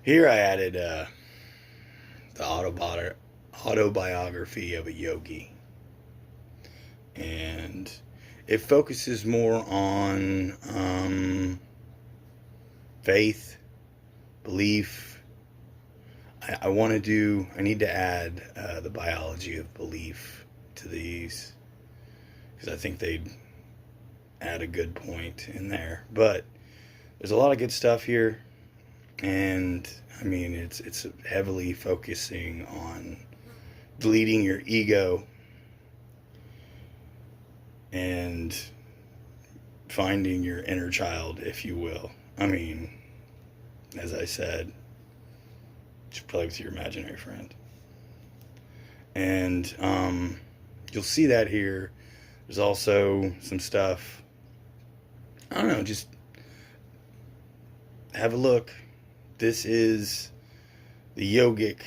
Here I added the autobiography of a yogi, and it focuses more on faith, belief. I need to add the biology of belief to these because I think they'd add a good point in there. But there's a lot of good stuff here, and I mean it's heavily focusing on deleting your ego and finding your inner child, if you will. I mean, as I said, just play with your imaginary friend. And you'll see that here. There's also some stuff, I don't know, just have a look. This is the yogic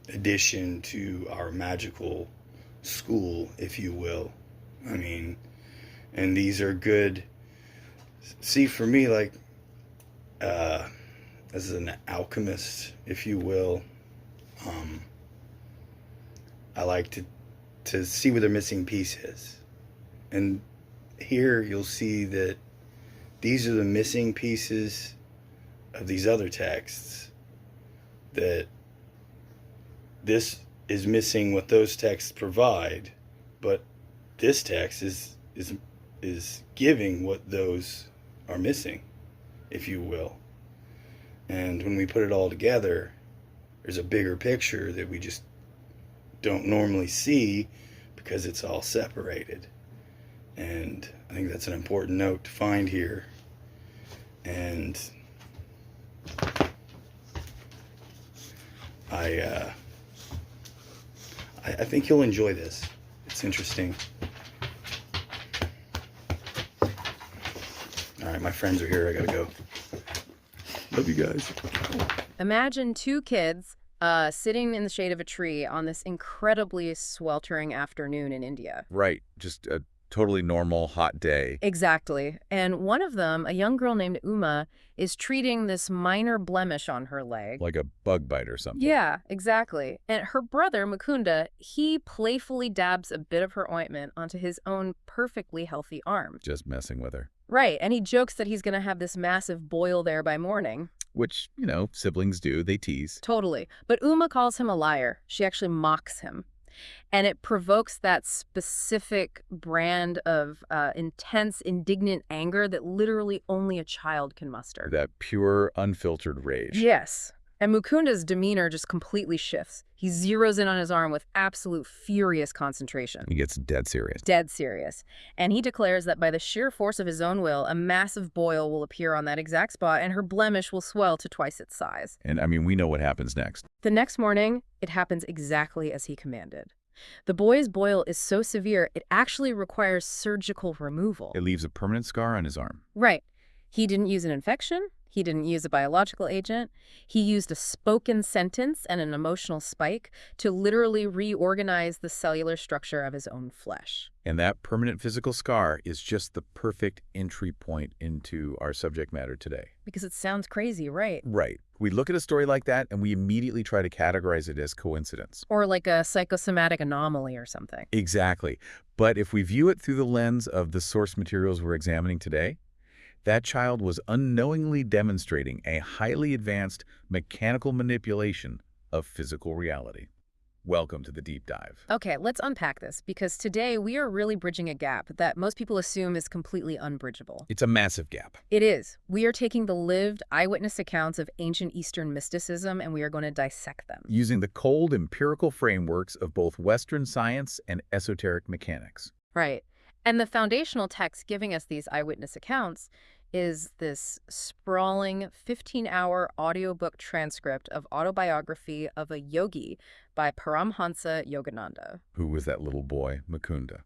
addition to our magical school, if you will. I mean, and these are good. See, for me, like, as an alchemist, if you will, I like to see where the missing piece is. And here you'll see that these are the missing pieces of these other texts, that this is missing what those texts provide, but this text is giving what those are missing, if you will. And when we put it all together, there's a bigger picture that we just don't normally see because it's all separated. And I think that's an important note to find here. And I think you'll enjoy this. It's interesting. All right, my friends are here. I gotta go. Love you guys. Imagine two kids sitting in the shade of a tree on this incredibly sweltering afternoon in India. Right. Just a totally normal hot day. Exactly. And one of them, a young girl named Uma, is treating this minor blemish on her leg. Like a bug bite or something. Yeah, exactly. And her brother, Mukunda, he playfully dabs a bit of her ointment onto his own perfectly healthy arm. Just messing with her. Right, and he jokes that he's going to have this massive boil there by morning. Which, siblings do. They tease. Totally. But Uma calls him a liar. She actually mocks him. And it provokes that specific brand of intense, indignant anger that literally only a child can muster. That pure, unfiltered rage. Yes. And Mukunda's demeanor just completely shifts. He zeroes in on his arm with absolute furious concentration. He gets dead serious. Dead serious. And he declares that by the sheer force of his own will, a massive boil will appear on that exact spot and her blemish will swell to twice its size. And, we know what happens next. The next morning, it happens exactly as he commanded. The boy's boil is so severe, it actually requires surgical removal. It leaves a permanent scar on his arm. Right. He didn't use an infection. He didn't use a biological agent. He used a spoken sentence and an emotional spike to literally reorganize the cellular structure of his own flesh. And that permanent physical scar is just the perfect entry point into our subject matter today. Because it sounds crazy, right? Right. We look at a story like that and we immediately try to categorize it as coincidence. Or like a psychosomatic anomaly or something. Exactly. But if we view it through the lens of the source materials we're examining today, that child was unknowingly demonstrating a highly advanced mechanical manipulation of physical reality. Welcome to the deep dive. Okay, let's unpack this, because today we are really bridging a gap that most people assume is completely unbridgeable. It's a massive gap. It is. We are taking the lived eyewitness accounts of ancient Eastern mysticism and we are going to dissect them. Using the cold empirical frameworks of both Western science and esoteric mechanics. Right. And the foundational text giving us these eyewitness accounts is this sprawling 15-hour audiobook transcript of Autobiography of a Yogi by Paramhansa Yogananda. Who was that little boy, Mukunda?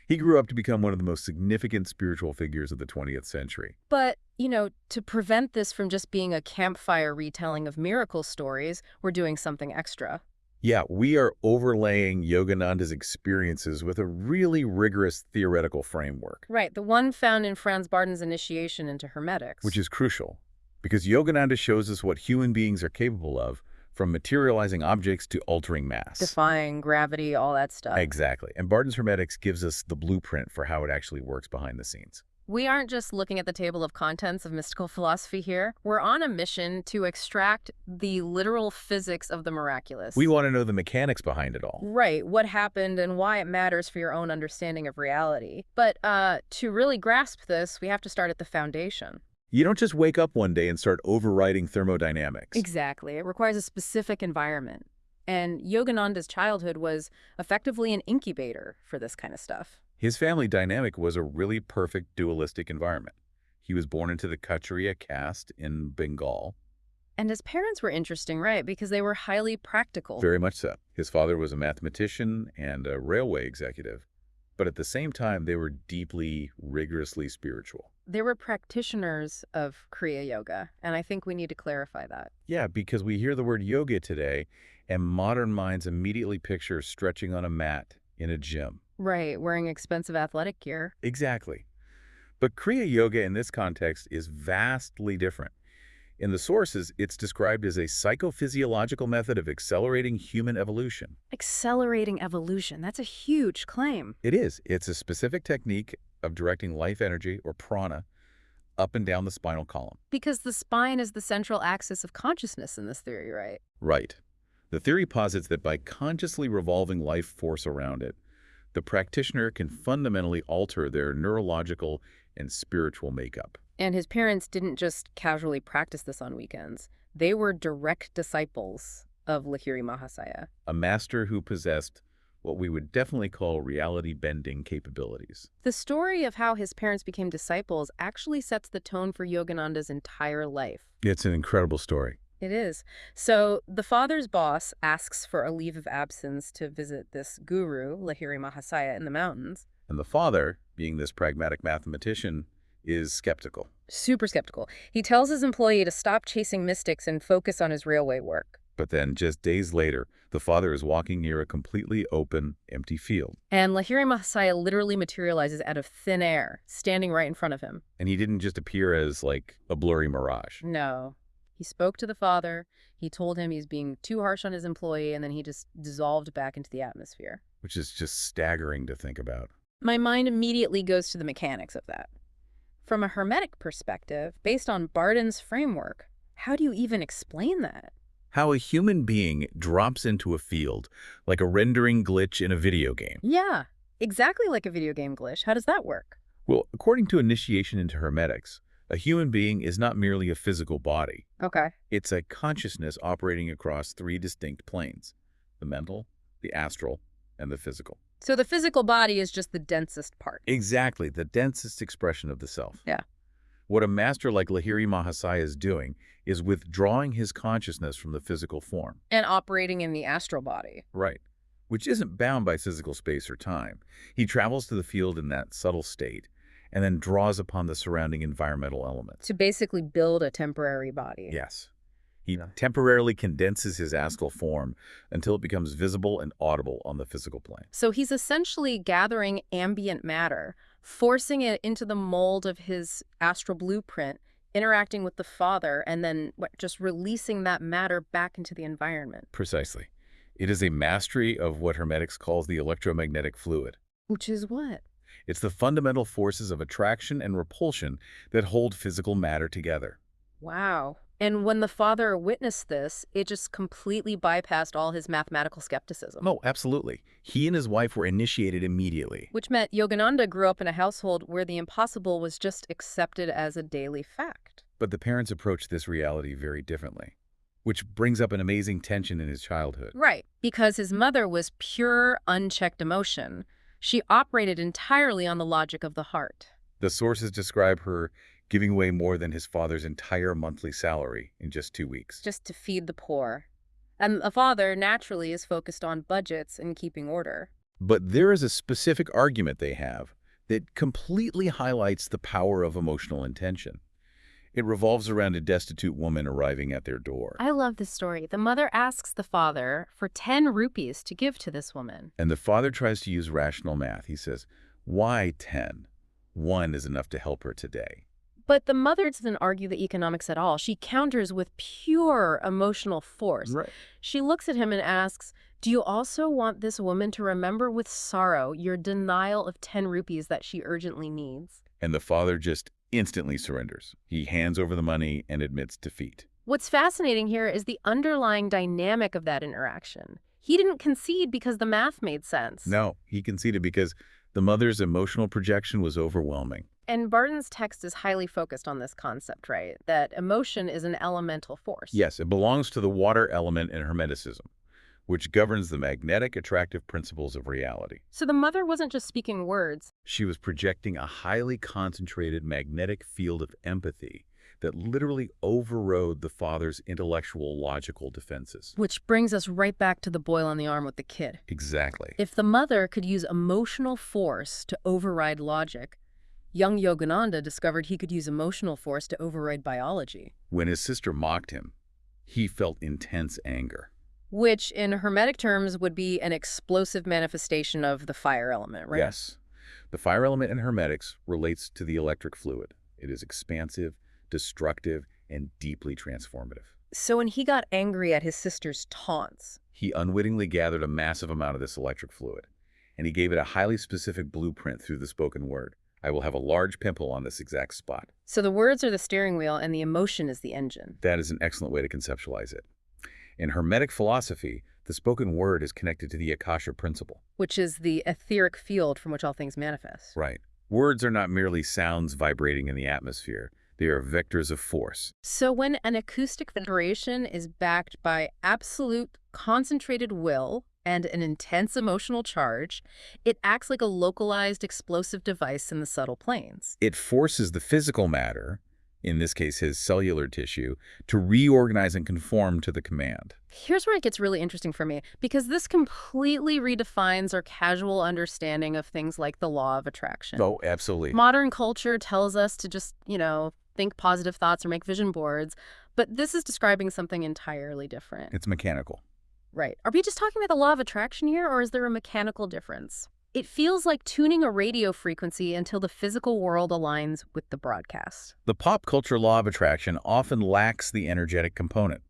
He grew up to become one of the most significant spiritual figures of the 20th century. But, to prevent this from just being a campfire retelling of miracle stories, we're doing something extra. Yeah, we are overlaying Yogananda's experiences with a really rigorous theoretical framework. Right, the one found in Franz Barden's Initiation into Hermetics. Which is crucial. Because Yogananda shows us what human beings are capable of, from materializing objects to altering mass. Defying gravity, all that stuff. Exactly. And Barton's Hermetics gives us the blueprint for how it actually works behind the scenes. We aren't just looking at the table of contents of mystical philosophy here. We're on a mission to extract the literal physics of the miraculous. We want to know the mechanics behind it all. Right, what happened and why it matters for your own understanding of reality. But to really grasp this, we have to start at the foundation. You don't just wake up one day and start overriding thermodynamics. Exactly. It requires a specific environment. And Yogananda's childhood was effectively an incubator for this kind of stuff. His family dynamic was a really perfect dualistic environment. He was born into the Khatriya caste in Bengal. And his parents were interesting, right? Because they were highly practical. Very much so. His father was a mathematician and a railway executive. But at the same time, they were deeply, rigorously spiritual. They were practitioners of Kriya Yoga, and I think we need to clarify that. Yeah, because we hear the word yoga today, and modern minds immediately picture stretching on a mat in a gym. Right, wearing expensive athletic gear. Exactly. But Kriya Yoga in this context is vastly different. In the sources, it's described as a psychophysiological method of accelerating human evolution. Accelerating evolution, that's a huge claim. It is. It's a specific technique of directing life energy, or prana, up and down the spinal column. Because the spine is the central axis of consciousness in this theory, right? Right. The theory posits that by consciously revolving life force around it, the practitioner can fundamentally alter their neurological and spiritual makeup. And his parents didn't just casually practice this on weekends. They were direct disciples of Lahiri Mahasaya. A master who possessed what we would definitely call reality-bending capabilities. The story of how his parents became disciples actually sets the tone for Yogananda's entire life. It's an incredible story. It is. So the father's boss asks for a leave of absence to visit this guru, Lahiri Mahasaya, in the mountains. And the father, being this pragmatic mathematician, is skeptical. Super skeptical. He tells his employee to stop chasing mystics and focus on his railway work. But then, just days later, the father is walking near a completely open, empty field. And Lahiri Mahasaya literally materializes out of thin air, standing right in front of him. And he didn't just appear as, like, a blurry mirage. No. He spoke to the father, he told him he's being too harsh on his employee, and then he just dissolved back into the atmosphere. Which is just staggering to think about. My mind immediately goes to the mechanics of that. From a Hermetic perspective, based on Barton's framework, how do you even explain that? How a human being drops into a field, like a rendering glitch in a video game. Yeah, exactly like a video game glitch. How does that work? Well, according to initiation into Hermetics, a human being is not merely a physical body. Okay. It's a consciousness operating across three distinct planes: the mental, the astral, and the physical. So the physical body is just the densest part. Exactly, the densest expression of the self. Yeah. What a master like Lahiri Mahasaya is doing is withdrawing his consciousness from the physical form. And operating in the astral body. Right. Which isn't bound by physical space or time. He travels to the field in that subtle state and then draws upon the surrounding environmental elements. To basically build a temporary body. Yes. He temporarily condenses his astral form until it becomes visible and audible on the physical plane. So he's essentially gathering ambient matter, forcing it into the mold of his astral blueprint, interacting with the father, and then just releasing that matter back into the environment. Precisely. It is a mastery of what Hermetics calls the electromagnetic fluid. Which is what? It's the fundamental forces of attraction and repulsion that hold physical matter together. Wow. And when the father witnessed this, it just completely bypassed all his mathematical skepticism. Oh, absolutely. He and his wife were initiated immediately. Which meant Yogananda grew up in a household where the impossible was just accepted as a daily fact. But the parents approached this reality very differently, which brings up an amazing tension in his childhood. Right, because his mother was pure, unchecked emotion. She operated entirely on the logic of the heart. The sources describe her giving away more than his father's entire monthly salary in just 2 weeks. Just to feed the poor. And the father, naturally, is focused on budgets and keeping order. But there is a specific argument they have that completely highlights the power of emotional intention. It revolves around a destitute woman arriving at their door. I love this story. The mother asks the father for 10 rupees to give to this woman. And the father tries to use rational math. He says, "Why 10? 1 is enough to help her today." But the mother doesn't argue the economics at all. She counters with pure emotional force. Right. She looks at him and asks, do you also want this woman to remember with sorrow your denial of 10 rupees that she urgently needs? And the father just instantly surrenders. He hands over the money and admits defeat. What's fascinating here is the underlying dynamic of that interaction. He didn't concede because the math made sense. No, he conceded because the mother's emotional projection was overwhelming. And Barton's text is highly focused on this concept, right? That emotion is an elemental force. Yes, it belongs to the water element in Hermeticism, which governs the magnetic attractive principles of reality. So the mother wasn't just speaking words. She was projecting a highly concentrated magnetic field of empathy that literally overrode the father's intellectual logical defenses. Which brings us right back to the boil on the arm with the kid. Exactly. If the mother could use emotional force to override logic, young Yogananda discovered he could use emotional force to override biology. When his sister mocked him, he felt intense anger. Which, in Hermetic terms, would be an explosive manifestation of the fire element, right? Yes. The fire element in Hermetics relates to the electric fluid. It is expansive, destructive, and deeply transformative. So when he got angry at his sister's taunts, He unwittingly gathered a massive amount of this electric fluid, and he gave it a highly specific blueprint through the spoken word. I will have a large pimple on this exact spot. so the words are the steering wheel and the emotion is the engine. That is an excellent way to conceptualize it. In Hermetic philosophy, the spoken word is connected to the Akasha principle. Which is the etheric field from which all things manifest. Right. Words are not merely sounds vibrating in the atmosphere. They are vectors of force. So when an acoustic vibration is backed by absolute concentrated will and an intense emotional charge, it acts like a localized explosive device in the subtle planes. It forces the physical matter, in this case his cellular tissue, to reorganize and conform to the command. Here's where it gets really interesting for me, because this completely redefines our casual understanding of things like the law of attraction. Oh, absolutely. Modern culture tells us to just, think positive thoughts or make vision boards, but this is describing something entirely different. It's mechanical. Right. Are we just talking about the law of attraction here, or is there a mechanical difference? It feels like tuning a radio frequency until the physical world aligns with the broadcast. The pop culture law of attraction often lacks the energetic component.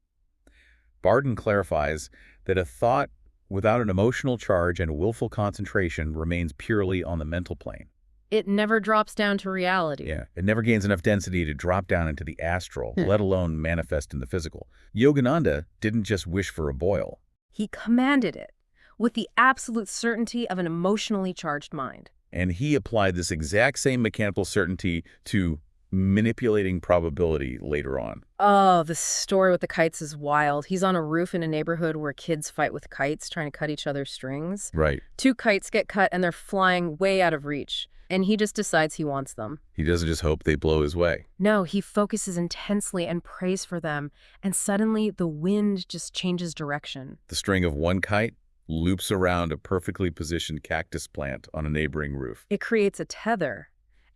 Barton clarifies that a thought without an emotional charge and willful concentration remains purely on the mental plane. It never drops down to reality. Yeah, it never gains enough density to drop down into the astral, let alone manifest in the physical. Yogananda didn't just wish for a boil. He commanded it with the absolute certainty of an emotionally charged mind. And he applied this exact same mechanical certainty to manipulating probability later on. Oh, the story with the kites is wild. He's on a roof in a neighborhood where kids fight with kites, trying to cut each other's strings. Right. 2 kites get cut and they're flying way out of reach. And he just decides he wants them. He doesn't just hope they blow his way. No, he focuses intensely and prays for them. And suddenly the wind just changes direction. The string of one kite loops around a perfectly positioned cactus plant on a neighboring roof. It creates a tether.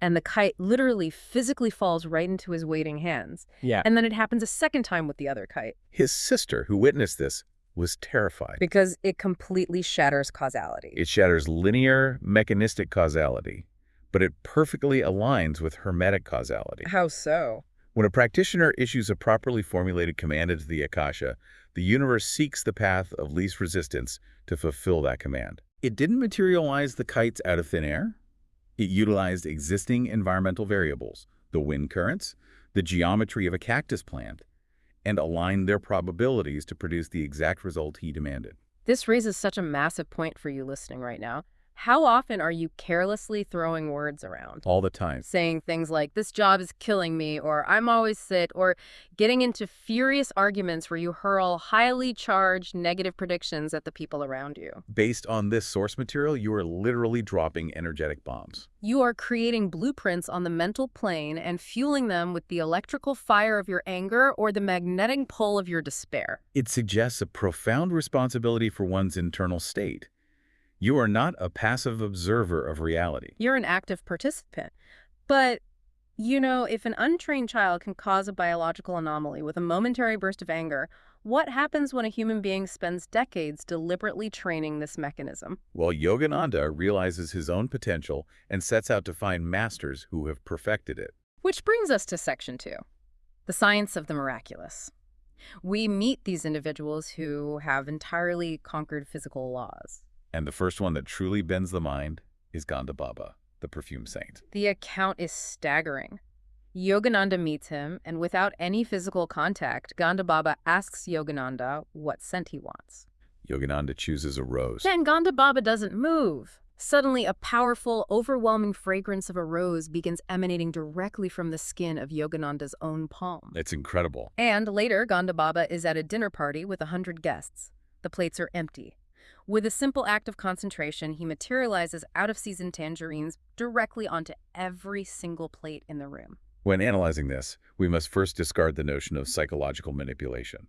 And the kite literally physically falls right into his waiting hands. Yeah. And then it happens a second time with the other kite. His sister, who witnessed this, was terrified. Because it completely shatters causality. It shatters linear, mechanistic causality, but it perfectly aligns with Hermetic causality. How so? When a practitioner issues a properly formulated command into the Akasha, the universe seeks the path of least resistance to fulfill that command. It didn't materialize the kites out of thin air. It utilized existing environmental variables, the wind currents, the geometry of a cactus plant, and aligned their probabilities to produce the exact result he demanded. This raises such a massive point for you listening right now. How often are you carelessly throwing words around? All the time. Saying things like, this job is killing me, or I'm always sick, or getting into furious arguments where you hurl highly charged negative predictions at the people around you. Based on this source material, you are literally dropping energetic bombs. You are creating blueprints on the mental plane and fueling them with the electrical fire of your anger or the magnetic pull of your despair. It suggests a profound responsibility for one's internal state. You are not a passive observer of reality. You're an active participant. But, if an untrained child can cause a biological anomaly with a momentary burst of anger, what happens when a human being spends decades deliberately training this mechanism? Well, Yogananda realizes his own potential and sets out to find masters who have perfected it. Which brings us to Section 2, the science of the miraculous. We meet these individuals who have entirely conquered physical laws. And the first one that truly bends the mind is Ganda Baba, the perfume saint. The account is staggering. Yogananda meets him, and without any physical contact, Ganda Baba asks Yogananda what scent he wants. Yogananda chooses a rose. Then Ganda Baba doesn't move. Suddenly, a powerful, overwhelming fragrance of a rose begins emanating directly from the skin of Yogananda's own palm. It's incredible. And later, Ganda Baba is at a dinner party with 100 guests. The plates are empty. With a simple act of concentration, he materializes out-of-season tangerines directly onto every single plate in the room. When analyzing this, we must first discard the notion of psychological manipulation.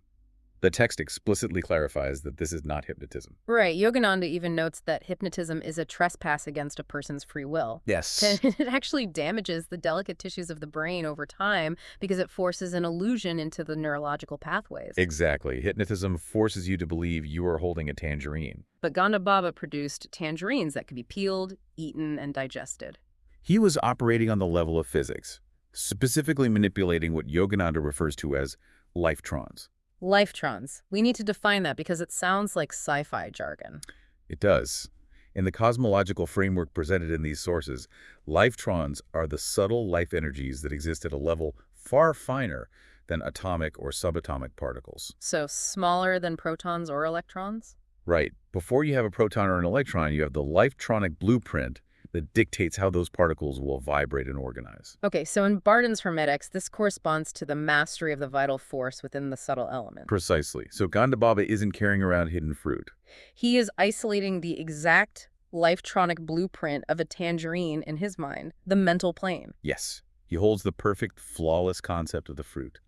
The text explicitly clarifies that this is not hypnotism. Right. Yogananda even notes that hypnotism is a trespass against a person's free will. Yes. It actually damages the delicate tissues of the brain over time because it forces an illusion into the neurological pathways. Exactly. Hypnotism forces you to believe you are holding a tangerine. But Ganda Baba produced tangerines that could be peeled, eaten, and digested. He was operating on the level of physics, specifically manipulating what Yogananda refers to as lifetrons. Lifetrons. We need to define that because it sounds like sci-fi jargon. It does. In the cosmological framework presented in these sources, lifetrons are the subtle life energies that exist at a level far finer than atomic or subatomic particles. So smaller than protons or electrons? Right. Before you have a proton or an electron, you have the lifetronic blueprint that dictates how those particles will vibrate and organize. Okay, so in Barton's Hermetics, this corresponds to the mastery of the vital force within the subtle element. Precisely. So Ganda Baba isn't carrying around hidden fruit. He is isolating the exact lifetronic blueprint of a tangerine in his mind, the mental plane. Yes. He holds the perfect, flawless concept of the fruit.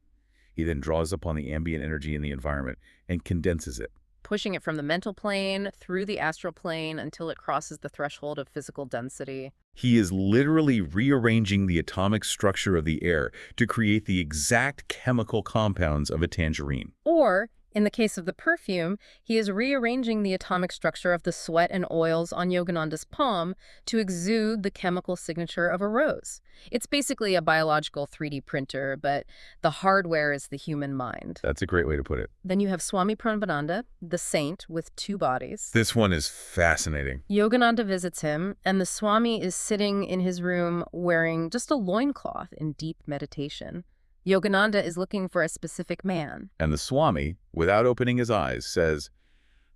He then draws upon the ambient energy in the environment and condenses it, pushing it from the mental plane through the astral plane until it crosses the threshold of physical density. He is literally rearranging the atomic structure of the air to create the exact chemical compounds of a tangerine. Or, in the case of the perfume, he is rearranging the atomic structure of the sweat and oils on Yogananda's palm to exude the chemical signature of a rose. It's basically a biological 3D printer, but the hardware is the human mind. That's a great way to put it. Then you have Swami Pranabananda, the saint with 2 bodies. This one is fascinating. Yogananda visits him, and the Swami is sitting in his room wearing just a loincloth in deep meditation. Yogananda is looking for a specific man. And the Swami, without opening his eyes, says,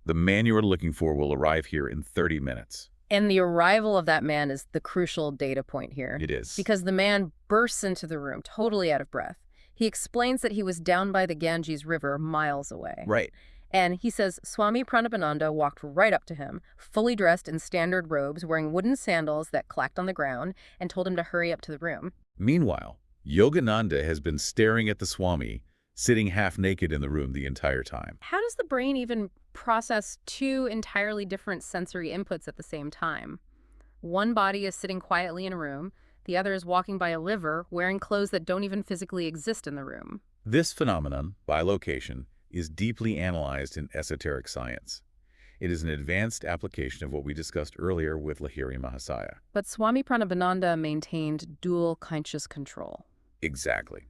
"The man you are looking for will arrive here in 30 minutes. And the arrival of that man is the crucial data point here. It is. Because the man bursts into the room, totally out of breath. He explains that he was down by the Ganges River miles away. Right. And he says Swami Pranabananda walked right up to him, fully dressed in standard robes, wearing wooden sandals that clacked on the ground, and told him to hurry up to the room. Meanwhile, Yogananda has been staring at the Swami, sitting half naked in the room the entire time. How does the brain even process 2 entirely different sensory inputs at the same time? One body is sitting quietly in a room, the other is walking by a river, wearing clothes that don't even physically exist in the room. This phenomenon, bilocation, is deeply analyzed in esoteric science. It is an advanced application of what we discussed earlier with Lahiri Mahasaya. But Swami Pranabananda maintained dual conscious control. Exactly.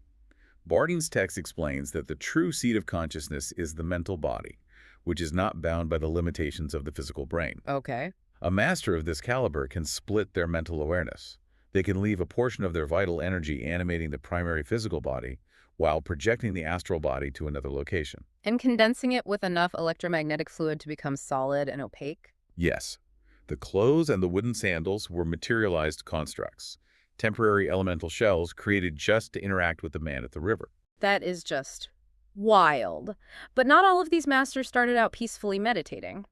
Barton's text explains that the true seat of consciousness is the mental body, which is not bound by the limitations of the physical brain. Okay. A master of this caliber can split their mental awareness. They can leave a portion of their vital energy animating the primary physical body while projecting the astral body to another location. And condensing it with enough electromagnetic fluid to become solid and opaque? Yes. The clothes and the wooden sandals were materialized constructs, temporary elemental shells created just to interact with the man at the river. That is just wild. But not all of these masters started out peacefully meditating.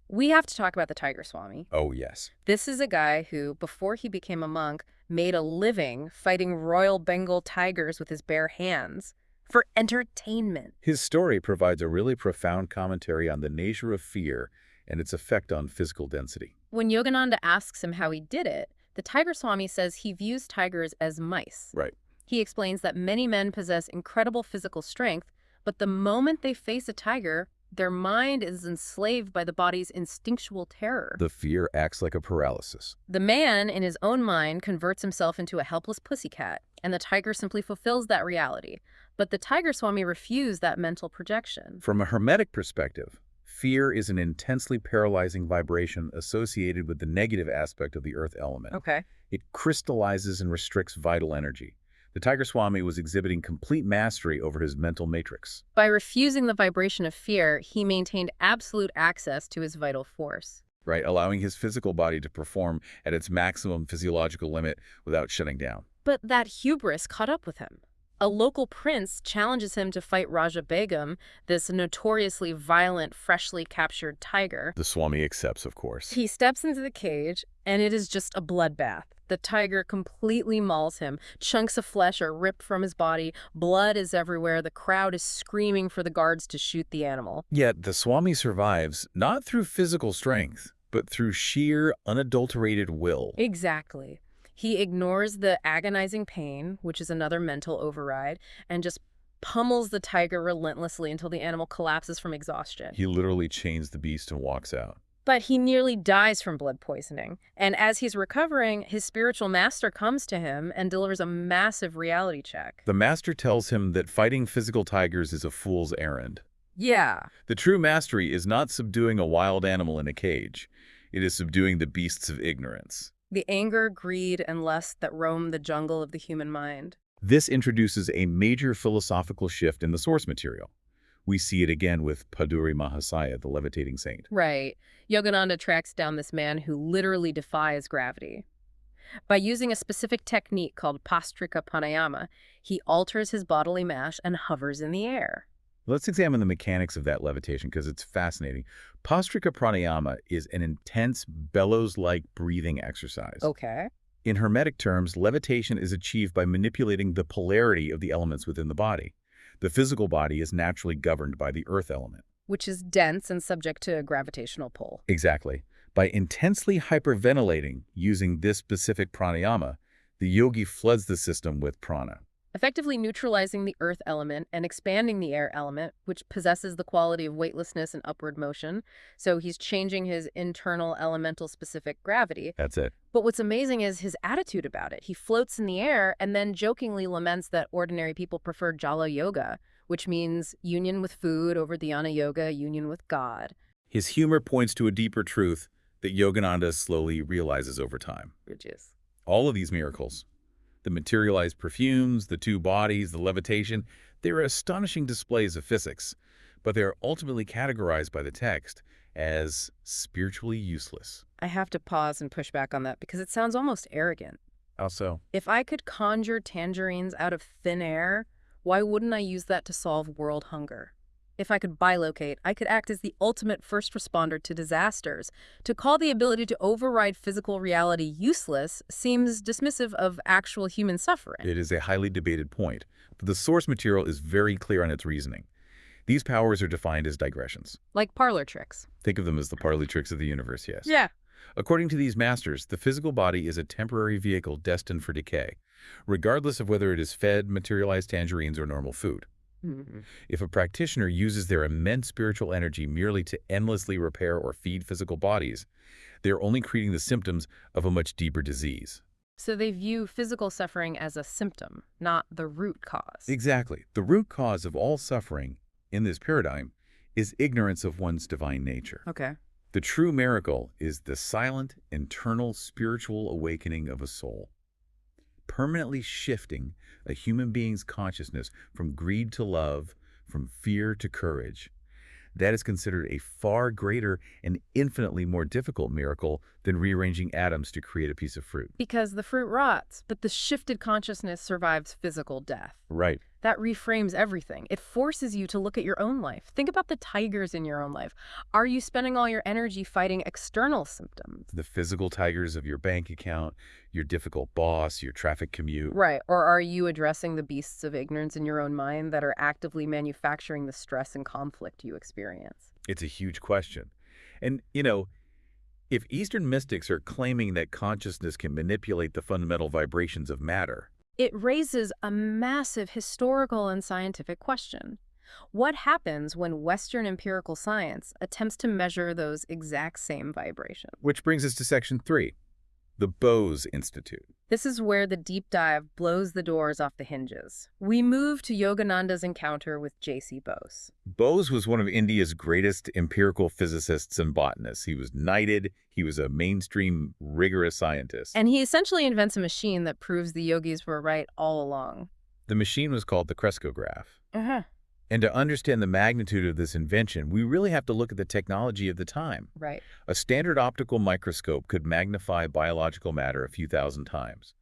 We have to talk about the Tiger Swami. Oh, yes. This is a guy who, before he became a monk, made a living fighting Royal Bengal tigers with his bare hands for entertainment. His story provides a really profound commentary on the nature of fear and its effect on physical density. When Yogananda asks him how he did it, the Tiger Swami says he views tigers as mice. Right. He explains that many men possess incredible physical strength, but the moment they face a tiger, their mind is enslaved by the body's instinctual terror. The fear acts like a paralysis. The man, in his own mind, converts himself into a helpless pussycat. And the tiger simply fulfills that reality. But the tiger swami refused that mental projection. From a hermetic perspective, fear is an intensely paralyzing vibration associated with the negative aspect of the earth element. Okay. It crystallizes and restricts vital energy. The Tiger Swami was exhibiting complete mastery over his mental matrix. By refusing the vibration of fear, he maintained absolute access to his vital force. Right, allowing his physical body to perform at its maximum physiological limit without shutting down. But that hubris caught up with him. A local prince challenges him to fight Raja Begum, this notoriously violent, freshly captured tiger. The Swami accepts, of course. He steps into the cage, and it is just a bloodbath. The tiger completely mauls him. Chunks of flesh are ripped from his body. Blood is everywhere. The crowd is screaming for the guards to shoot the animal. Yet the Swami survives not through physical strength, but through sheer, unadulterated will. Exactly. He ignores the agonizing pain, which is another mental override, and just pummels the tiger relentlessly until the animal collapses from exhaustion. He literally chains the beast and walks out. But he nearly dies from blood poisoning. And as he's recovering, his spiritual master comes to him and delivers a massive reality check. The master tells him that fighting physical tigers is a fool's errand. Yeah. The true mastery is not subduing a wild animal in a cage. It is subduing the beasts of ignorance. The anger, greed, and lust that roam the jungle of the human mind. This introduces a major philosophical shift in the source material. We see it again with Paduri Mahasaya, the levitating saint. Right. Yogananda tracks down this man who literally defies gravity. By using a specific technique called Pastrika Pranayama, he alters his bodily mass and hovers in the air. Let's examine the mechanics of that levitation because it's fascinating. Pastrika Pranayama is an intense, bellows-like breathing exercise. Okay. In Hermetic terms, levitation is achieved by manipulating the polarity of the elements within the body. The physical body is naturally governed by the earth element. Which is dense and subject to a gravitational pull. Exactly. By intensely hyperventilating using this specific pranayama, the yogi floods the system with prana. Effectively neutralizing the earth element and expanding the air element, which possesses the quality of weightlessness and upward motion. So he's changing his internal elemental specific gravity. That's it. But what's amazing is his attitude about it. He floats in the air and then jokingly laments that ordinary people prefer Jala Yoga, which means union with food over dhyana yoga, union with God. His humor points to a deeper truth that Yogananda slowly realizes over time. Which is? All of these miracles, the materialized perfumes, the two bodies, the levitation, they are astonishing displays of physics, but they are ultimately categorized by the text as spiritually useless. I have to pause and push back on that because it sounds almost arrogant. How so? If I could conjure tangerines out of thin air, why wouldn't I use that to solve world hunger? If I could bilocate, I could act as the ultimate first responder to disasters. To call the ability to override physical reality useless seems dismissive of actual human suffering. It is a highly debated point, but the source material is very clear on its reasoning. These powers are defined as digressions. Like parlor tricks. Think of them as the parley tricks of the universe, yes. Yeah. According to these masters, the physical body is a temporary vehicle destined for decay, regardless of whether it is fed, materialized tangerines, or normal food. Mm-hmm. If a practitioner uses their immense spiritual energy merely to endlessly repair or feed physical bodies, they are only creating the symptoms of a much deeper disease. So they view physical suffering as a symptom, not the root cause. Exactly. The root cause of all suffering in this paradigm is ignorance of one's divine nature. Okay. The true miracle is the silent, internal spiritual awakening of a soul, permanently shifting a human being's consciousness from greed to love, from fear to courage. That is considered a far greater and infinitely more difficult miracle than rearranging atoms to create a piece of fruit. Because the fruit rots, but the shifted consciousness survives physical death. Right. That reframes everything. It forces you to look at your own life. Think about the tigers in your own life. Are you spending all your energy fighting external symptoms? The physical tigers of your bank account, your difficult boss, your traffic commute. Right. Or are you addressing the beasts of ignorance in your own mind that are actively manufacturing the stress and conflict you experience? It's a huge question. And, if Eastern mystics are claiming that consciousness can manipulate the fundamental vibrations of matter, it raises a massive historical and scientific question. What happens when Western empirical science attempts to measure those exact same vibrations? which brings us to section 3, the Bose Institute. This is where the deep dive blows the doors off the hinges. We move to Yogananda's encounter with J.C. Bose. Bose was one of India's greatest empirical physicists and botanists. He was knighted. He was a mainstream, rigorous scientist. And he essentially invents a machine that proves the yogis were right all along. The machine was called the crescograph. Uh-huh. And to understand the magnitude of this invention, we really have to look at the technology of the time. Right. A standard optical microscope could magnify biological matter a few thousand times.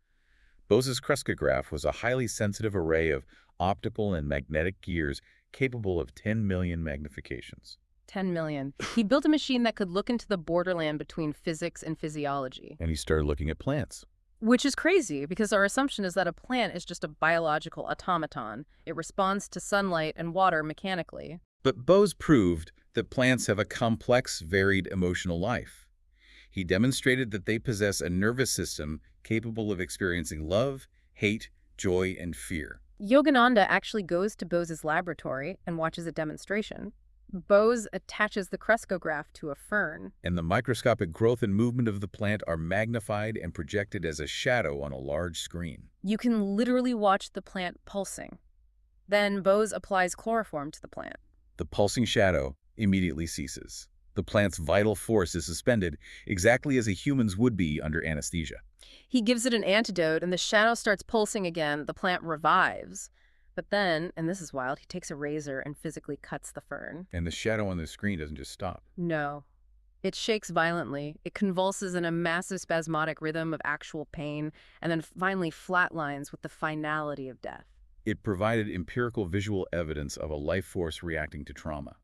Bose's crescograph was a highly sensitive array of optical and magnetic gears capable of 10 million magnifications. 10 million. He built a machine that could look into the borderland between physics and physiology. And he started looking at plants. Which is crazy, because our assumption is that a plant is just a biological automaton. It responds to sunlight and water mechanically. But Bose proved that plants have a complex, varied emotional life. He demonstrated that they possess a nervous system capable of experiencing love, hate, joy, and fear. Yogananda actually goes to Bose's laboratory and watches a demonstration. Bose attaches the crescograph to a fern. And the microscopic growth and movement of the plant are magnified and projected as a shadow on a large screen. You can literally watch the plant pulsing. Then Bose applies chloroform to the plant. The pulsing shadow immediately ceases. The plant's vital force is suspended exactly as a human's would be under anesthesia. He gives it an antidote, and the shadow starts pulsing again. The plant revives. But then, and this is wild, he takes a razor and physically cuts the fern. And the shadow on the screen doesn't just stop. No. It shakes violently. It convulses in a massive spasmodic rhythm of actual pain, and then finally flatlines with the finality of death. It provided empirical visual evidence of a life force reacting to trauma.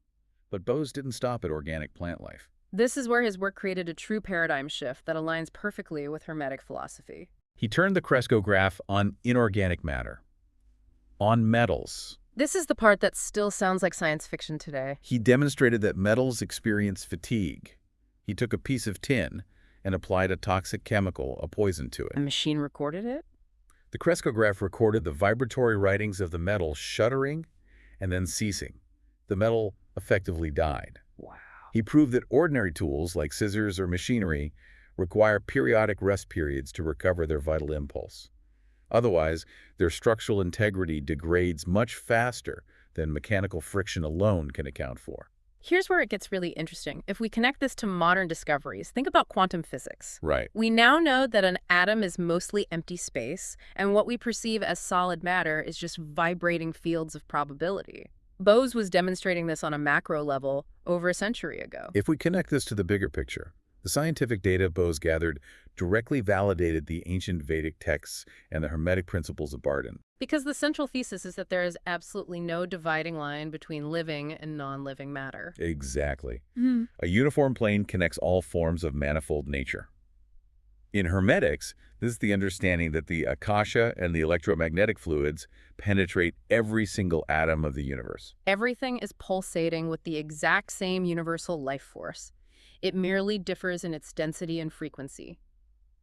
But Bose didn't stop at organic plant life. This is where his work created a true paradigm shift that aligns perfectly with Hermetic philosophy. He turned the crescograph on inorganic matter, on metals. This is the part that still sounds like science fiction today. He demonstrated that metals experience fatigue. He took a piece of tin and applied a toxic chemical, a poison, to A it. machine recorded it? The crescograph recorded the vibratory writings of the metal shuddering and then ceasing. The metal effectively died. Wow. He proved that ordinary tools like scissors or machinery require periodic rest periods to recover their vital impulse. Otherwise, their structural integrity degrades much faster than mechanical friction alone can account for. Here's where it gets really interesting. If we connect this to modern discoveries, think about quantum physics. Right. We now know that an atom is mostly empty space, and what we perceive as solid matter is just vibrating fields of probability. Bose was demonstrating this on a macro level over a century ago. If we connect this to the bigger picture, the scientific data Bose gathered directly validated the ancient Vedic texts and the Hermetic principles of Barden. Because the central thesis is that there is absolutely no dividing line between living and non-living matter. Exactly. A uniform plane connects all forms of manifold nature. In Hermetics, this is the understanding that the akasha and the electromagnetic fluids penetrate every single atom of the universe. Everything is pulsating with the exact same universal life force. It merely differs in its density and frequency.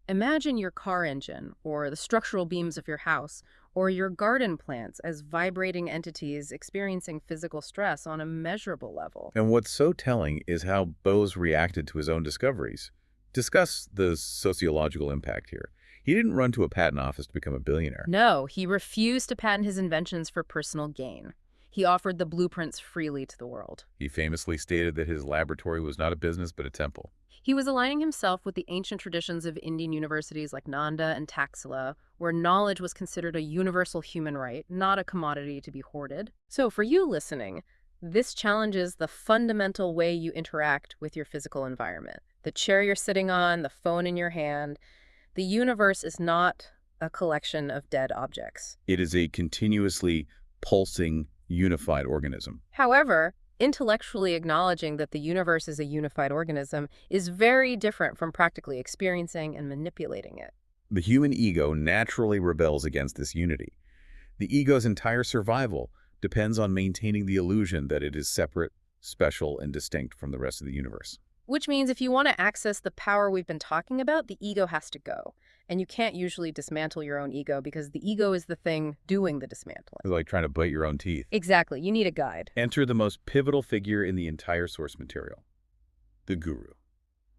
Imagine your car engine, or the structural beams of your house, or your garden plants as vibrating entities experiencing physical stress on a measurable level. And what's so telling is how Bose reacted to his own discoveries. Discuss the sociological impact here. He didn't run to a patent office to become a billionaire. No, he refused to patent his inventions for personal gain. He offered the blueprints freely to the world. He famously stated that his laboratory was not a business but a temple. He was aligning himself with the ancient traditions of Indian universities like Nanda and Taxila, where knowledge was considered a universal human right, not a commodity to be hoarded. So for you listening, this challenges the fundamental way you interact with your physical environment. The chair you're sitting on, the phone in your hand. The universe is not a collection of dead objects. It is a continuously pulsing, unified organism. However, intellectually acknowledging that the universe is a unified organism is very different from practically experiencing and manipulating it. The human ego naturally rebels against this unity. The ego's entire survival depends on maintaining the illusion that it is separate, special, and distinct from the rest of the universe. Which means if you want to access the power we've been talking about, the ego has to go. And you can't usually dismantle your own ego because the ego is the thing doing the dismantling. It's like trying to bite your own teeth. Exactly. You need a guide. Enter the most pivotal figure in the entire source material, the guru,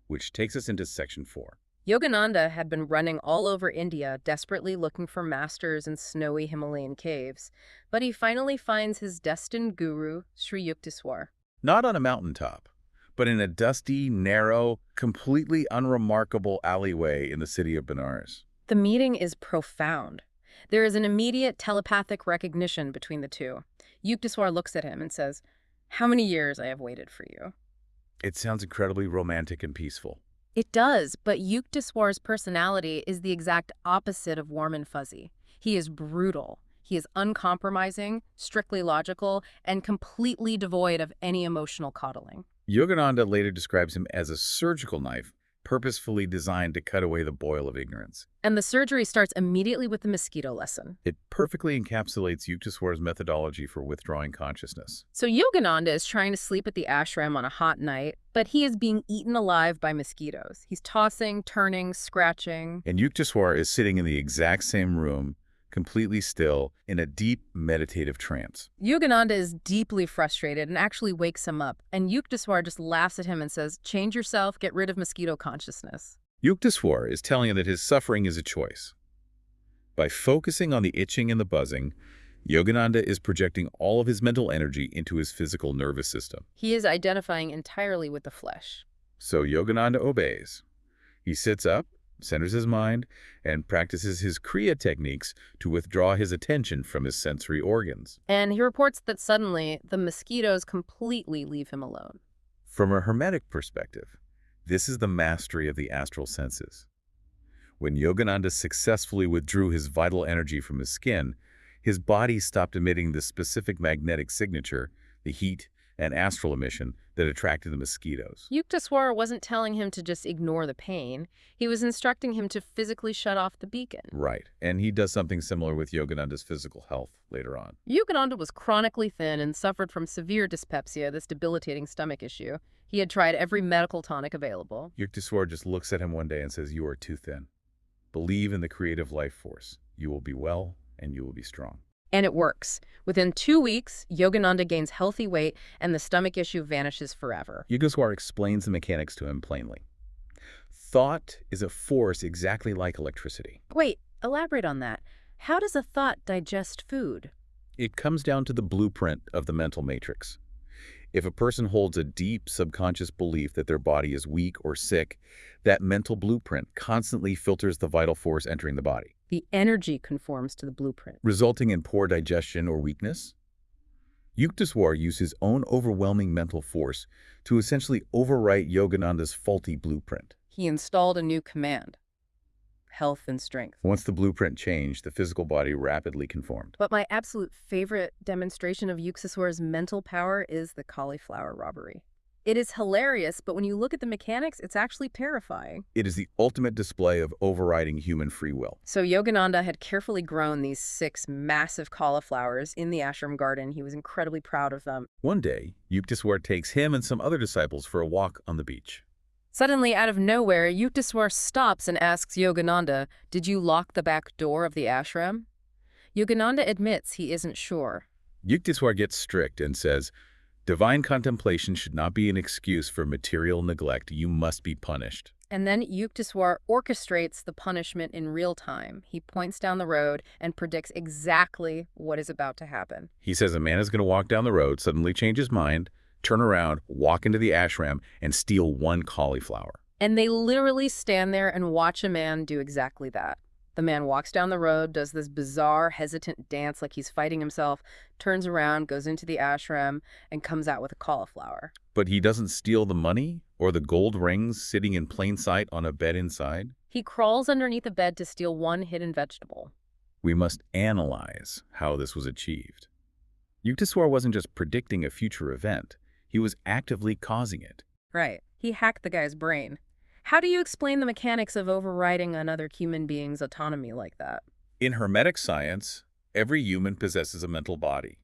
which takes us into section 4. Yogananda had been running all over India, desperately looking for masters in snowy Himalayan caves, but he finally finds his destined guru, Sri Yukteswar. Not on a mountaintop, but in a dusty, narrow, completely unremarkable alleyway in the city of Benares. The meeting is profound. There is an immediate telepathic recognition between the two. Yukteswar looks at him and says, "How many years I have waited for you." It sounds incredibly romantic and peaceful. It does, but Yukteswar's personality is the exact opposite of warm and fuzzy. He is brutal. He is uncompromising, strictly logical, and completely devoid of any emotional coddling. Yogananda later describes him as a surgical knife, purposefully designed to cut away the boil of ignorance. And the surgery starts immediately with the mosquito lesson. It perfectly encapsulates Yukteswar's methodology for withdrawing consciousness. So Yogananda is trying to sleep at the ashram on a hot night, but he is being eaten alive by mosquitoes. He's tossing, turning, scratching. And Yukteswar is sitting in the exact same room, completely still, in a deep meditative trance. Yogananda is deeply frustrated and actually wakes him up, and Yukteswar just laughs at him and says, "Change yourself, get rid of mosquito consciousness." Yukteswar is telling him that his suffering is a choice. By focusing on the itching and the buzzing, Yogananda is projecting all of his mental energy into his physical nervous system. He is identifying entirely with the flesh. So Yogananda obeys. He sits up, centers his mind, and practices his Kriya techniques to withdraw his attention from his sensory organs. And he reports that suddenly the mosquitoes completely leave him alone. From a hermetic perspective, this is the mastery of the astral senses. When Yogananda successfully withdrew his vital energy from his skin, his body stopped emitting the specific magnetic signature, the heat and astral emission that attracted the mosquitoes. Yukteswar wasn't telling him to just ignore the pain. He was instructing him to physically shut off the beacon. Right, and he does something similar with Yogananda's physical health later on. Yogananda was chronically thin and suffered from severe dyspepsia, this debilitating stomach issue. He had tried every medical tonic available. Yukteswar just looks at him one day and says, "You are too thin. Believe in the creative life force. You will be well and you will be strong." And it works. Within 2 weeks, Yogananda gains healthy weight and the stomach issue vanishes forever. Yukteswar explains the mechanics to him plainly. Thought is a force exactly like electricity. Wait, elaborate on that. How does a thought digest food? It comes down to the blueprint of the mental matrix. If a person holds a deep subconscious belief that their body is weak or sick, that mental blueprint constantly filters the vital force entering the body. The energy conforms to the blueprint. Resulting in poor digestion or weakness. Yukteswar used his own overwhelming mental force to essentially overwrite Yogananda's faulty blueprint. He installed a new command: health and strength. Once the blueprint changed, the physical body rapidly conformed. But my absolute favorite demonstration of Yukteswar's mental power is the cauliflower robbery. It is hilarious, but when you look at the mechanics, it's actually terrifying. It is the ultimate display of overriding human free will. So Yogananda had carefully grown these 6 massive cauliflowers in the ashram garden. He was incredibly proud of them. One day, Yukteswar takes him and some other disciples for a walk on the beach. Suddenly, out of nowhere, Yukteswar stops and asks Yogananda, "Did you lock the back door of the ashram?" Yogananda admits he isn't sure. Yukteswar gets strict and says, "Divine contemplation should not be an excuse for material neglect. You must be punished." And then Yukteswar orchestrates the punishment in real time. He points down the road and predicts exactly what is about to happen. He says a man is going to walk down the road, suddenly change his mind, turn around, walk into the ashram, and steal 1 cauliflower. And they literally stand there and watch a man do exactly that. The man walks down the road, does this bizarre, hesitant dance like he's fighting himself, turns around, goes into the ashram, and comes out with a cauliflower. But he doesn't steal the money or the gold rings sitting in plain sight on a bed inside. He crawls underneath a bed to steal 1 hidden vegetable. We must analyze how this was achieved. Yukteswar wasn't just predicting a future event. He was actively causing it. Right. He hacked the guy's brain. How do you explain the mechanics of overriding another human being's autonomy like that? In Hermetic science, every human possesses a mental body.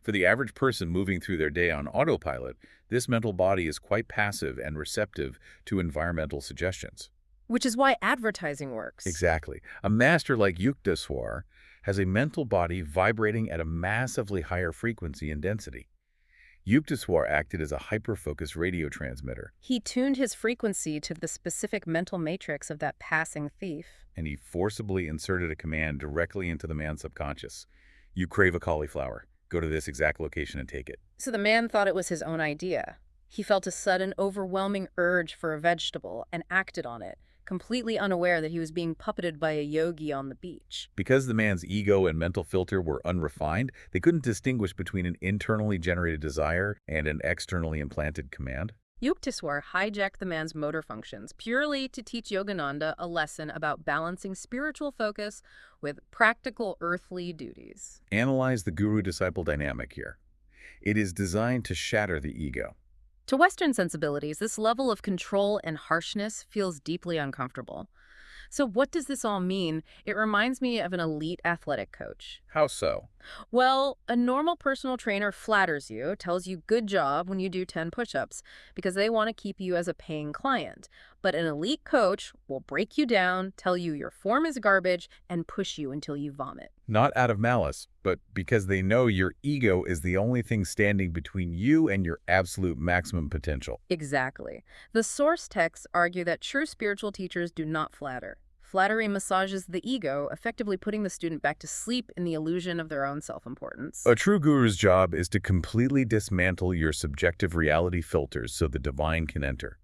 For the average person moving through their day on autopilot, this mental body is quite passive and receptive to environmental suggestions. Which is why advertising works. Exactly. A master like Yukteswar has a mental body vibrating at a massively higher frequency and density. Yukteswar acted as a hyper-focused radio transmitter, He tuned his frequency to the specific mental matrix of that passing thief. and he forcibly inserted a command directly into the man's subconscious. You crave a cauliflower. Go to this exact location and take it. So the man thought it was his own idea. He felt a sudden, overwhelming urge for a vegetable and acted on it, completely unaware that he was being puppeted by a yogi on the beach. Because the man's ego and mental filter were unrefined, they couldn't distinguish between an internally generated desire and an externally implanted command. Yukteswar hijacked the man's motor functions purely to teach Yogananda a lesson about balancing spiritual focus with practical earthly duties. Analyze the guru-disciple dynamic here. It is designed to shatter the ego. To Western sensibilities, this level of control and harshness feels deeply uncomfortable. So what does this all mean? It reminds me of an elite athletic coach. How so? Well, a normal personal trainer flatters you, tells you good job when you do 10 push-ups because they want to keep you as a paying client. But an elite coach will break you down, tell you your form is garbage, and push you until you vomit. Not out of malice, but because they know your ego is the only thing standing between you and your absolute maximum potential. Exactly. The source texts argue that true spiritual teachers do not flatter. Flattery massages the ego, effectively putting the student back to sleep in the illusion of their own self-importance. A true guru's job is to completely dismantle your subjective reality filters so the divine can enter.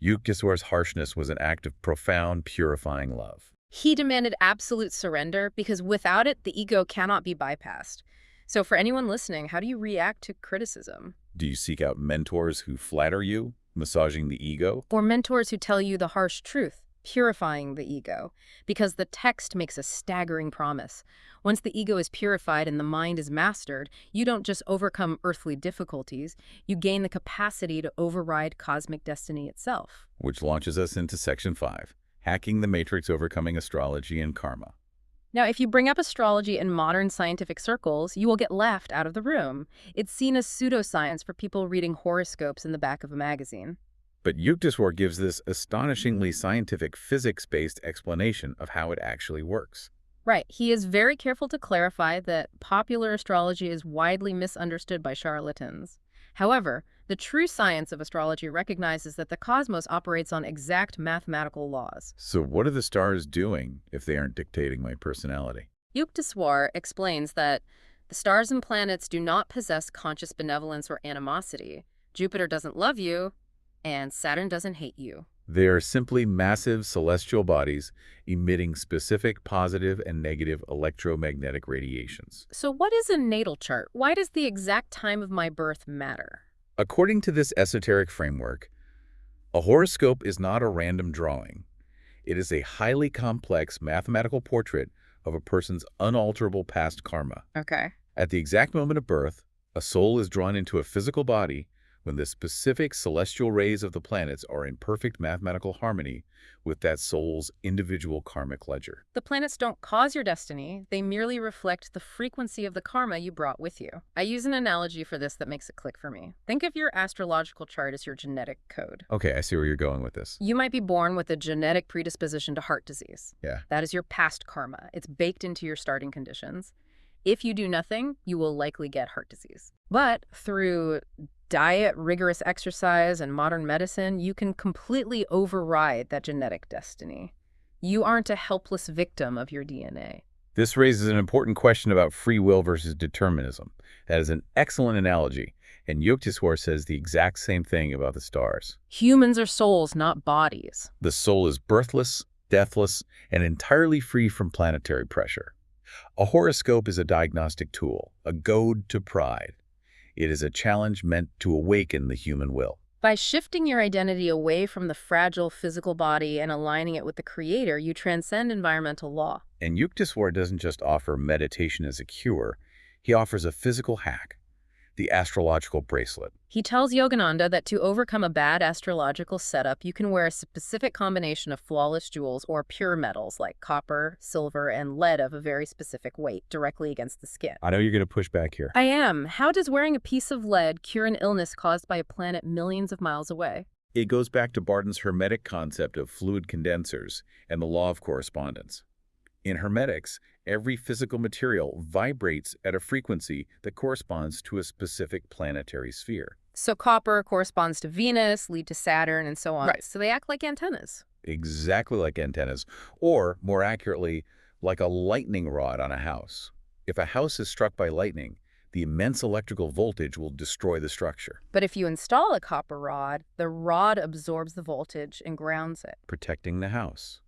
Yukteswar's harshness was an act of profound, purifying love. He demanded absolute surrender because without it, the ego cannot be bypassed. So for anyone listening, how do you react to criticism? Do you seek out mentors who flatter you, massaging the ego? Or mentors who tell you the harsh truth, purifying the ego? Because the text makes a staggering promise. Once the ego is purified and the mind is mastered, you don't just overcome earthly difficulties, you gain the capacity to override cosmic destiny itself. Which launches us into Section 5, Hacking the Matrix, Overcoming Astrology and Karma. Now, if you bring up astrology in modern scientific circles, you will get laughed out of the room. It's seen as pseudoscience for people reading horoscopes in the back of a magazine. But Yukteswar gives this astonishingly scientific, physics-based explanation of how it actually works. Right. He is very careful to clarify that popular astrology is widely misunderstood by charlatans. However, the true science of astrology recognizes that the cosmos operates on exact mathematical laws. So what are the stars doing if they aren't dictating my personality? Yukteswar explains that the stars and planets do not possess conscious benevolence or animosity. Jupiter doesn't love you, and Saturn doesn't hate you. They are simply massive celestial bodies emitting specific positive and negative electromagnetic radiations. So what is a natal chart? Why does the exact time of my birth matter? According to this esoteric framework, a horoscope is not a random drawing. It is a highly complex mathematical portrait of a person's unalterable past karma. Okay. At the exact moment of birth, a soul is drawn into a physical body when the specific celestial rays of the planets are in perfect mathematical harmony with that soul's individual karmic ledger. The planets don't cause your destiny. They merely reflect the frequency of the karma you brought with you. I use an analogy for this that makes it click for me. Think of your astrological chart as your genetic code. Okay, I see where you're going with this. You might be born with a genetic predisposition to heart disease. Yeah. That is your past karma. It's baked into your starting conditions. If you do nothing, you will likely get heart disease. But through diet, rigorous exercise, and modern medicine, you can completely override that genetic destiny. You aren't a helpless victim of your DNA. This raises an important question about free will versus determinism. That is an excellent analogy, and Yukteswar says the exact same thing about the stars. Humans are souls, not bodies. The soul is birthless, deathless, and entirely free from planetary pressure. A horoscope is a diagnostic tool, a goad to pride. It is a challenge meant to awaken the human will. By shifting your identity away from the fragile physical body and aligning it with the Creator, you transcend environmental law. And Yukteswar doesn't just offer meditation as a cure, he offers a physical hack, the astrological bracelet. He tells Yogananda that to overcome a bad astrological setup, you can wear a specific combination of flawless jewels or pure metals like copper, silver, and lead of a very specific weight directly against the skin. I know you're going to push back here. I am. How does wearing a piece of lead cure an illness caused by a planet millions of miles away? It goes back to Barton's Hermetic concept of fluid condensers and the law of correspondence. In Hermetics, Every physical material vibrates at a frequency that corresponds to a specific planetary sphere. So copper corresponds to Venus, lead to Saturn, and so on. Right. So they act like antennas. Exactly like antennas, or more accurately, like a lightning rod on a house. If a house is struck by lightning, the immense electrical voltage will destroy the structure, But if you install a copper rod, the rod absorbs the voltage and grounds it. protecting the house.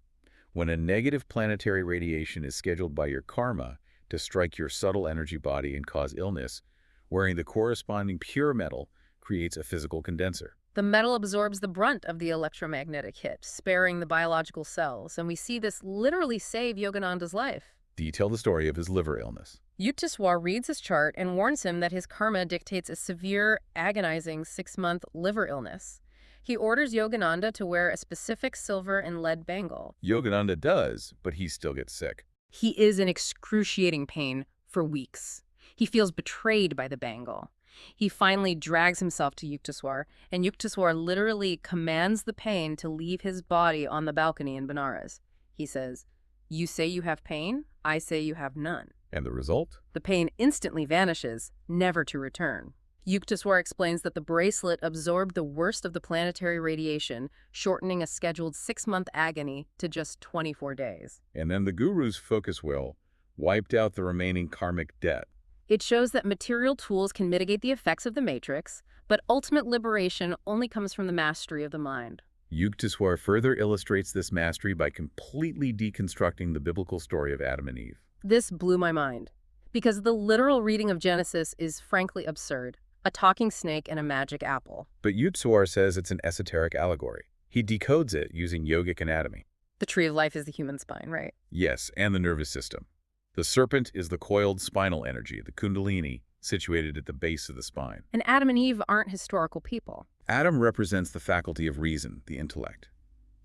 When a negative planetary radiation is scheduled by your karma to strike your subtle energy body and cause illness, wearing the corresponding pure metal creates a physical condenser. The metal absorbs the brunt of the electromagnetic hit, sparing the biological cells, and we see this literally save Yogananda's life. Detail the story of his liver illness. Yukteswar reads his chart and warns him that his karma dictates a severe, agonizing 6-month liver illness. He orders Yogananda to wear a specific silver and lead bangle. Yogananda does, but he still gets sick. He is in excruciating pain for weeks. He feels betrayed by the bangle. He finally drags himself to Yukteswar, and Yukteswar literally commands the pain to leave his body on the balcony in Benares. He says, "You say you have pain, I say you have none." And the result? The pain instantly vanishes, never to return. Yukteswar explains that the bracelet absorbed the worst of the planetary radiation, shortening a scheduled 6-month agony to just 24 days. And then the guru's focus will wiped out the remaining karmic debt. It shows that material tools can mitigate the effects of the matrix, but ultimate liberation only comes from the mastery of the mind. Yukteswar further illustrates this mastery by completely deconstructing the biblical story of Adam and Eve. This blew my mind, because the literal reading of Genesis is frankly absurd. A talking snake and a magic apple. But Yukteswar says it's an esoteric allegory. He decodes it using yogic anatomy. The tree of life is the human spine, right? Yes, and the nervous system. The serpent is the coiled spinal energy, the kundalini, situated at the base of the spine. And Adam and Eve aren't historical people. Adam represents the faculty of reason, the intellect.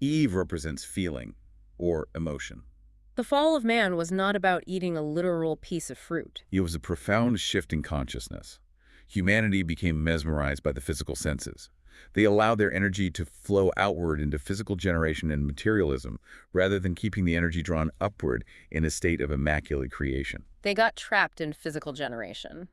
Eve represents feeling, or emotion. The fall of man was not about eating a literal piece of fruit. It was a profound shift in consciousness. Humanity became mesmerized by the physical senses. They allowed their energy to flow outward into physical generation and materialism, rather than keeping the energy drawn upward in a state of immaculate creation. They got trapped in physical generation.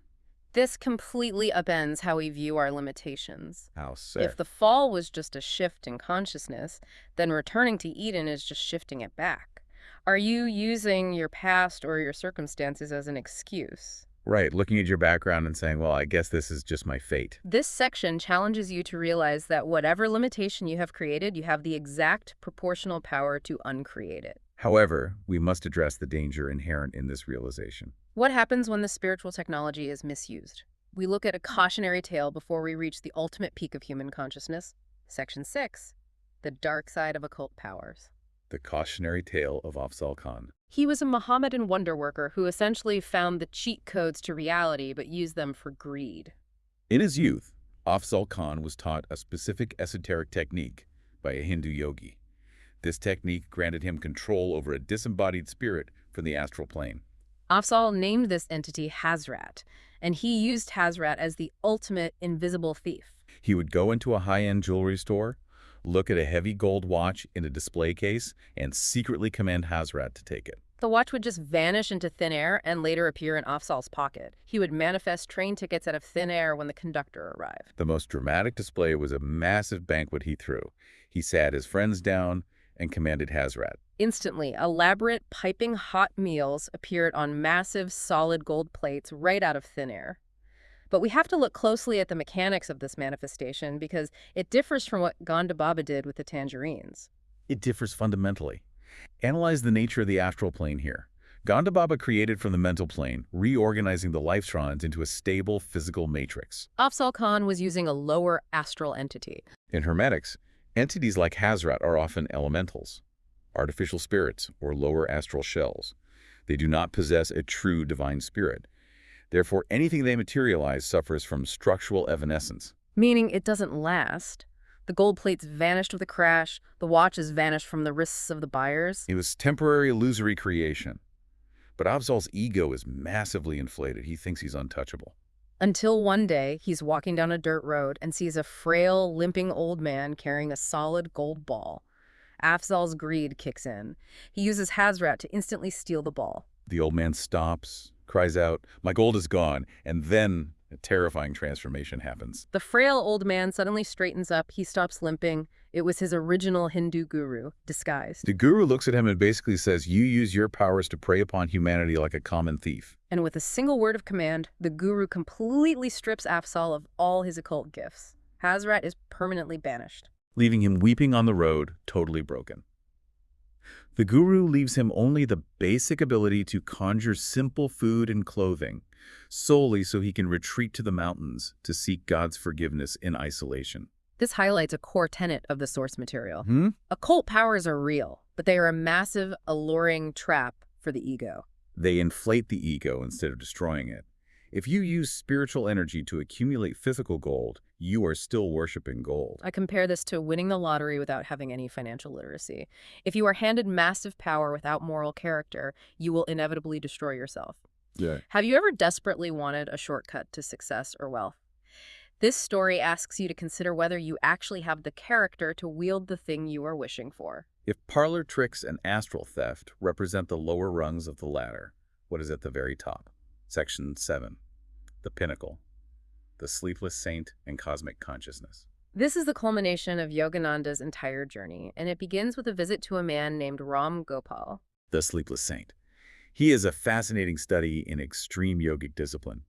This completely upends how we view our limitations. How sick. If the fall was just a shift in consciousness, then returning to Eden is just shifting it back. Are you using your past or your circumstances as an excuse? Right, looking at your background and saying, well, I guess this is just my fate. This section challenges you to realize that whatever limitation you have created, you have the exact proportional power to uncreate it. However, we must address the danger inherent in this realization. What happens when the spiritual technology is misused? We look at a cautionary tale before we reach the ultimate peak of human consciousness. Section 6, the dark side of occult powers. The cautionary tale of Afzal Khan. He was a Mohammedan wonder worker who essentially found the cheat codes to reality but used them for greed. In his youth, Afzal Khan was taught a specific esoteric technique by a Hindu yogi. This technique granted him control over a disembodied spirit from the astral plane. Afzal named this entity Hazrat, and he used Hazrat as the ultimate invisible thief. He would go into a high-end jewelry store, look at a heavy gold watch in a display case, and secretly command Hazrat to take it. The watch would just vanish into thin air and later appear in Afzal's pocket. He would manifest train tickets out of thin air when the conductor arrived. The most dramatic display was a massive banquet he threw. He sat his friends down and commanded Hazrat. Instantly, elaborate, piping hot meals appeared on massive, solid gold plates right out of thin air. But we have to look closely at the mechanics of this manifestation because it differs from what Ganda Baba did with the tangerines. It differs fundamentally. Analyze the nature of the astral plane here. Ganda Baba created from the mental plane, reorganizing the lifestrons into a stable physical matrix. Afzal Khan was using a lower astral entity. In Hermetics, entities like Hazrat are often elementals, artificial spirits, or lower astral shells. They do not possess a true divine spirit. Therefore, anything they materialize suffers from structural evanescence. Meaning it doesn't last. The gold plates vanished with a crash. The watches vanished from the wrists of the buyers. It was temporary illusory creation. But Afzal's ego is massively inflated. He thinks he's untouchable. Until one day, he's walking down a dirt road and sees a frail, limping old man carrying a solid gold ball. Afzal's greed kicks in. He uses Hazrat to instantly steal the ball. The old man stops, cries out, "My gold is gone," and then a terrifying transformation happens. The frail old man suddenly straightens up. He stops limping. It was his original Hindu guru, disguised. The guru looks at him and basically says, "You use your powers to prey upon humanity like a common thief." And with a single word of command, the guru completely strips Afzal of all his occult gifts. Hazrat is permanently banished. Leaving him weeping on the road, totally broken. The guru leaves him only the basic ability to conjure simple food and clothing, solely so he can retreat to the mountains to seek God's forgiveness in isolation. This highlights a core tenet of the source material. Hmm? Occult powers are real, but they are a massive, alluring trap for the ego. They inflate the ego instead of destroying it. If you use spiritual energy to accumulate physical gold, you are still worshiping gold. I compare this to winning the lottery without having any financial literacy. If you are handed massive power without moral character, you will inevitably destroy yourself. Yeah. Have you ever desperately wanted a shortcut to success or wealth? This story asks you to consider whether you actually have the character to wield the thing you are wishing for. If parlor tricks and astral theft represent the lower rungs of the ladder, what is at the very top? Section 7. The pinnacle. The sleepless saint and cosmic consciousness. This is the culmination of Yogananda's entire journey, and it begins with a visit to a man named Ram Gopal. The sleepless saint. He is a fascinating study in extreme yogic discipline.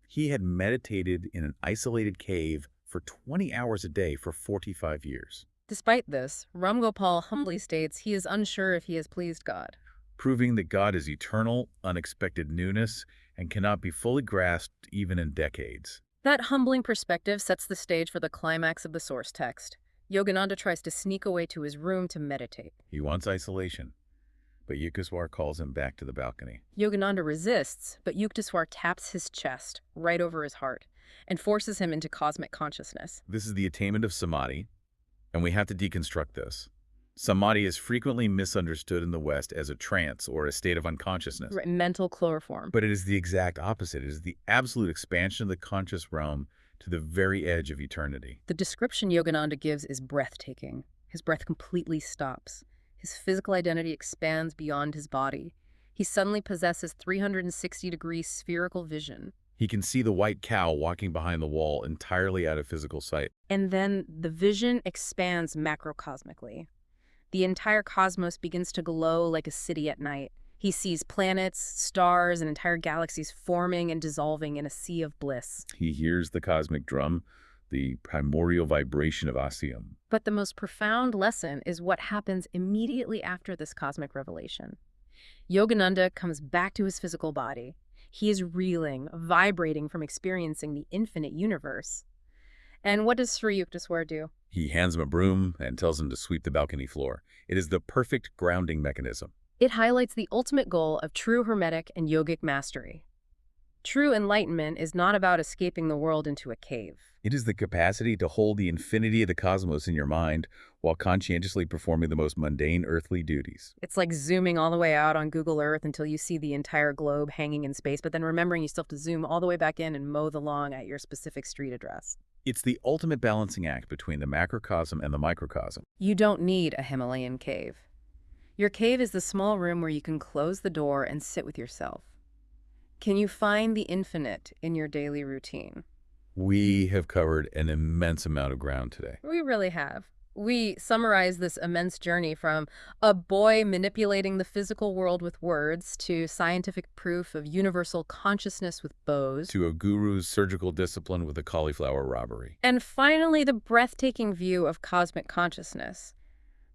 He had meditated in an isolated cave for 20 hours a day for 45 years. Despite this, Ram Gopal humbly states he is unsure if he has pleased God. Proving that God is eternal, unexpected newness, and cannot be fully grasped even in decades. That humbling perspective sets the stage for the climax of the source text. Yogananda tries to sneak away to his room to meditate. He wants isolation, but Yuktaswar calls him back to the balcony. Yogananda resists, but Yuktaswar taps his chest, right over his heart, and forces him into cosmic consciousness. This is the attainment of samadhi, and we have to deconstruct this. Samadhi is frequently misunderstood in the West as a trance or a state of unconsciousness. Right, mental chloroform. But it is the exact opposite. It is the absolute expansion of the conscious realm to the very edge of eternity. The description Yogananda gives is breathtaking. His breath completely stops. His physical identity expands beyond his body. He suddenly possesses 360-degree spherical vision. He can see the white cow walking behind the wall entirely out of physical sight. And then the vision expands macrocosmically. The entire cosmos begins to glow like a city at night. He sees planets, stars, and entire galaxies forming and dissolving in a sea of bliss. He hears the cosmic drum, the primordial vibration of Asium. But the most profound lesson is what happens immediately after this cosmic revelation. Yogananda comes back to his physical body. He is reeling, vibrating from experiencing the infinite universe. And what does Sri Yuktaswar do? He hands him a broom and tells him to sweep the balcony floor. It is the perfect grounding mechanism. It highlights the ultimate goal of true hermetic and yogic mastery. True enlightenment is not about escaping the world into a cave. It is the capacity to hold the infinity of the cosmos in your mind while conscientiously performing the most mundane earthly duties. It's like zooming all the way out on Google Earth until you see the entire globe hanging in space, but then remembering you still have to zoom all the way back in and mow the lawn at your specific street address. It's the ultimate balancing act between the macrocosm and the microcosm. You don't need a Himalayan cave. Your cave is the small room where you can close the door and sit with yourself. Can you find the infinite in your daily routine? We have covered an immense amount of ground today. We really have. We summarize this immense journey from a boy manipulating the physical world with words to scientific proof of universal consciousness with bows. To a guru's surgical discipline with a cauliflower robbery. And finally, the breathtaking view of cosmic consciousness.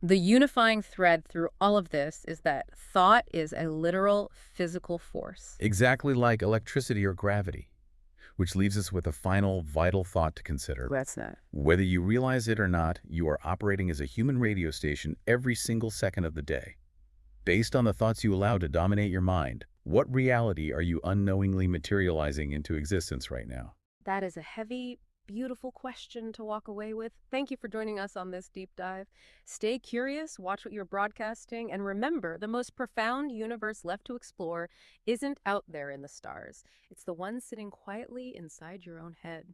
The unifying thread through all of this is that thought is a literal physical force. Exactly like electricity or gravity. Which leaves us with a final vital thought to consider. What's that? Whether you realize it or not, you are operating as a human radio station every single second of the day. Based on the thoughts you allow to dominate your mind, what reality are you unknowingly materializing into existence right now? That is a heavy, beautiful question to walk away with. Thank you for joining us on this deep dive. Stay curious, watch what you're broadcasting, and remember, the most profound universe left to explore isn't out there in the stars. It's the one sitting quietly inside your own head.